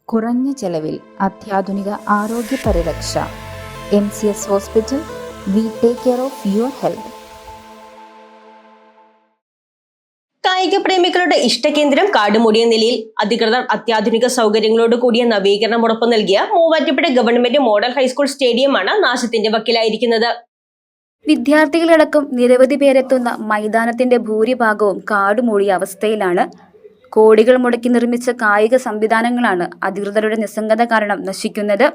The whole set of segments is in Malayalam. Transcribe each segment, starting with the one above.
കുറഞ്ഞ ചെലവിൽ അത്യാധുനിക ആരോഗ്യ പരിരക്ഷ. MCS hospital. We take care of your health. കായിക പ്രേമികളുടെ ഇഷ്ടകേന്ദ്രം കാടുമൂടിയ നിലയിൽ അധികൃതർ അത്യാധുനിക സൗകര്യങ്ങളോട് കൂടിയ നവീകരണം ഉറപ്പു നൽകിയ മൂവാറ്റുപുഴ ഗവൺമെന്റ് മോഡൽ ഹൈസ്കൂൾ സ്റ്റേഡിയമാണ് നാശത്തിന്റെ വക്കിലായിരിക്കുന്നത്. വിദ്യാർത്ഥികളടക്കം നിരവധി പേരെത്തുന്ന മൈതാനത്തിന്റെ ഭൂരിഭാഗവും കാടുമൂടിയ അവസ്ഥയിലാണ്. കോടികൾ മുടക്കി നിർമ്മിച്ച കായിക സംവിധാനങ്ങളാണ് അധികൃതരുടെ നിസ്സംഗത കാരണം നശിക്കുന്നത്.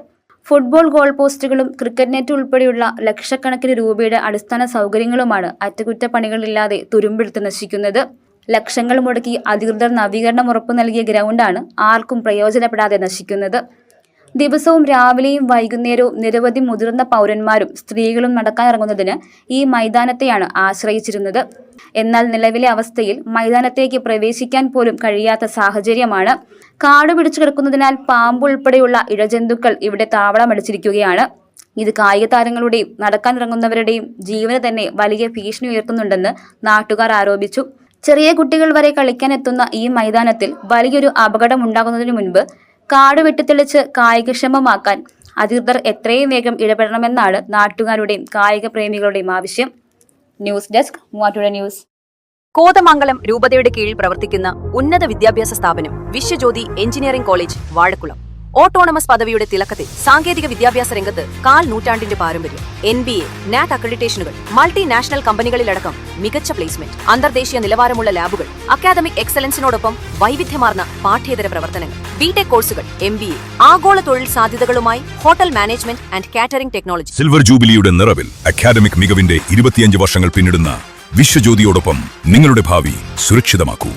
ഫുട്ബോൾ ഗോൾ പോസ്റ്റുകളും ക്രിക്കറ്റ് നെറ്റ് ഉൾപ്പെടെയുള്ള ലക്ഷക്കണക്കിന് രൂപയുടെ അടിസ്ഥാന സൗകര്യങ്ങളുമാണ് അറ്റകുറ്റപ്പണികളില്ലാതെ തുരുമ്പെടുത്ത് നശിക്കുന്നത്. ലക്ഷങ്ങൾ മുടക്കി അധികൃതർ നവീകരണം ഉറപ്പു നൽകിയ ഗ്രൗണ്ടാണ് ആർക്കും പ്രയോജനപ്പെടാതെ നശിക്കുന്നത്. ദിവസവും രാവിലെയും വൈകുന്നേരവും നിരവധി മുതിർന്ന പൗരന്മാരും സ്ത്രീകളും നടക്കാനിറങ്ങുന്നതിന് ഈ മൈതാനത്തെയാണ് ആശ്രയിച്ചിരുന്നത്. എന്നാൽ നിലവിലെ അവസ്ഥയിൽ മൈതാനത്തേക്ക് പ്രവേശിക്കാൻ പോലും കഴിയാത്ത സാഹചര്യമാണ്. കാട് പിടിച്ചു കിടക്കുന്നതിനാൽ പാമ്പ് ഉൾപ്പെടെയുള്ള ഇഴജന്തുക്കൾ ഇവിടെ താവളമടിച്ചിരിക്കുകയാണ്. ഇത് കായിക താരങ്ങളുടെയും നടക്കാനിറങ്ങുന്നവരുടെയും ജീവന് തന്നെ വലിയ ഭീഷണി ഉയർത്തുന്നുണ്ടെന്ന് നാട്ടുകാർ ആരോപിച്ചു. ചെറിയ കുട്ടികൾ വരെ കളിക്കാനെത്തുന്ന ഈ മൈതാനത്തിൽ വലിയൊരു അപകടം ഉണ്ടാകുന്നതിനു മുൻപ് കാട് വെട്ടിത്തെളിച്ച് കായികക്ഷമമാക്കാൻ അധികൃതർ എത്രയും വേഗം ഇടപെടണമെന്നാണ് നാട്ടുകാരുടെയും കായിക പ്രേമികളുടെയും ആവശ്യം. News desk, Muvattupuzha news. Kothamangalam രൂപതയുടെ കീഴിൽ പ്രവർത്തിക്കുന്ന ഉന്നത വിദ്യാഭ്യാസ സ്ഥാപനം Viswajyothi engineering college Vazhakulam. Autonomous പദവിയുടെ തിളക്കത്തിൽ സാങ്കേതിക വിദ്യാഭ്യാസ രംഗത്ത് കാൽ നൂറ്റാണ്ടിന്റെ പാരമ്പര്യം. NBA, NAC അക്രഡിറ്റേഷനുകൾ, മൾട്ടിനാഷണൽ കമ്പനികളിലടക്കം മികച്ച പ്ലേസ്മെന്റ്, അന്തർദേശീയ നിലവാരമുള്ള ലാബുകൾ, അക്കാദമിക് എക്സലൻസിനോടൊപ്പം വൈവിധ്യമാർന്ന പാഠ്യേതര പ്രവർത്തനങ്ങൾ, BTech കോഴ്സുകൾ, MBA, ആഗോള തൊഴിൽ സാധ്യതകളുമായി hotel management and catering technology. Silver ജൂബിലിയുടെ നിറവിൽ അക്കാദമിക് മികവിന്റെ 25 വർഷങ്ങൾ പിന്നിടുന്ന വിശ്വജ്യോതിയോടൊപ്പം നിങ്ങളുടെ ഭാവി സുരക്ഷിതമാക്കൂ.